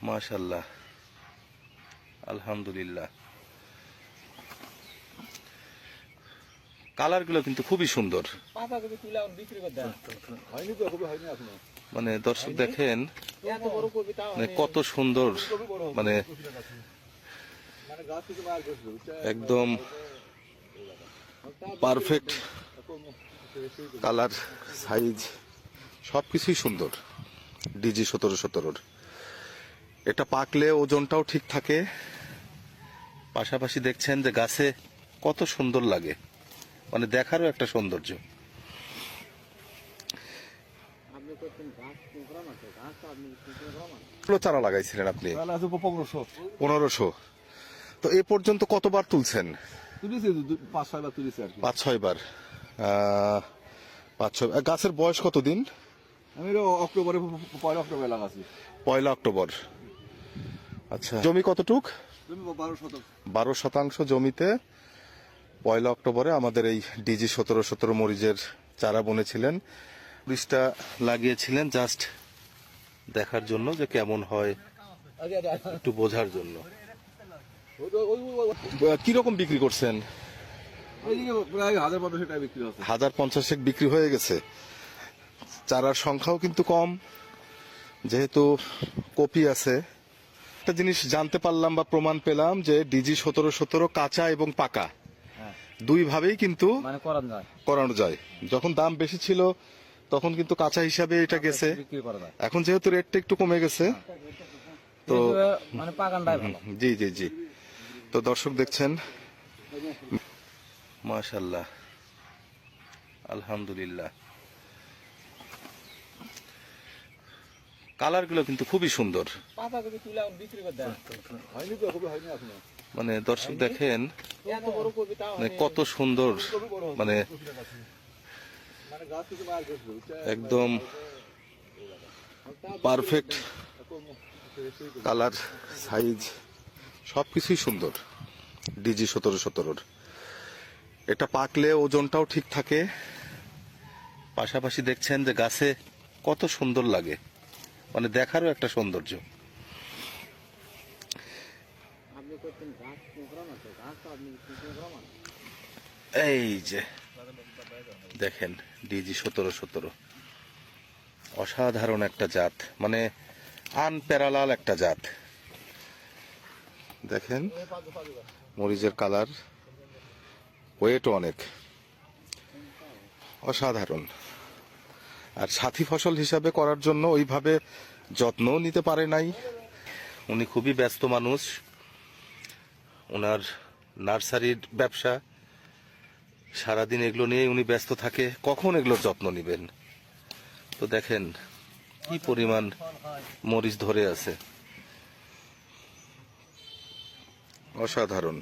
মাশাআল্লাহ, আলহামদুলিল্লাহ। কালারগুলো কিন্তু খুবই সুন্দর। মানে দর্শক দেখেন মানে কত সুন্দর, মানে একদম পারফেক্ট কালার, সাইজ সবকিছুই সুন্দর। ডিজি 1717 এটা পাকলে ওজনটাও ঠিক থাকে, পাশাপাশি দেখছেন যে গাছে কত সুন্দর লাগে, মানে দেখারও একটা সৌন্দর্য। চারা লাগাইছিলেন আপনি 1500, তো এ পর্যন্ত কতবার তুলছেন? 5-6 বার। 5-6 গাছের বয়স কতদিন? আমি অক্টোবরে, 1 অক্টোবর লাগাচ্ছি। 1 অক্টোবর। আচ্ছা, জমি কতটুক? 12 শতাংশ জমিতে 1 অক্টোবরে আমাদের এই ডিজি 1717 মরিচের চারা বুনেছিলেন। বীজটা লাগিয়েছিলেন জাস্ট দেখার জন্য যে কেমন হয়, একটু বোঝার জন্য। কিরকম বিক্রি করছেন? প্রায় 1050 টাকা বিক্রি হচ্ছে। 1050 বিক্রি হয়ে গেছে। চারার সংখ্যাও কিন্তু কম, যেহেতু কপি আছে। একটা জিনিস জানতে পারলাম বা প্রমাণ পেলাম যে ডিজি 1717 কাঁচা এবং পাকা দুই ভাবেই কিন্তু মানে করানো যায়। যখন দাম বেশি ছিল তখন কিন্তু কাঁচা হিসাবে এটা গেছে, এখন যেহেতু রেটটা একটু কমে গেছে তো মানে পাকানটাই ভালো। জি জি জি। তো দর্শক দেখছেন, মাশাআল্লাহ, আলহামদুলিল্লাহ। কালারগুলো কিন্তু খুবই সুন্দর। মানে দর্শক দেখেন মানে কত সুন্দর, মানে একদম পারফেক্ট কালার, সাইজ সবকিছুই সুন্দর। ডিজি 1717 এটা পাকলে ওজনটাও ঠিক থাকে, পাশাপাশি দেখছেন যে গাছে কত সুন্দর লাগে, মানে দেখারও একটা সৌন্দর্য। এই যে দেখেন ডিজি 1717 অসাধারণ একটা জাত, মানে আনপ্যারালাল একটা জাত। দেখেন মরিচের কালার, ওয়েটও অনেক, অসাধারণ। আর সাথী ফসল হিসাবে করার জন্য ওইভাবে যত্নও নিতে পারে নাই। উনি খুবই ব্যস্ত মানুষ, ওনার নার্সারির ব্যবসা, সারাদিন এগুলো নিয়ে উনি ব্যস্ত থাকে, কখন এগুলোর যত্ন নেবেন। তো দেখেন কি পরিমাণ মরিচ ধরে আছে, অসাধারণ।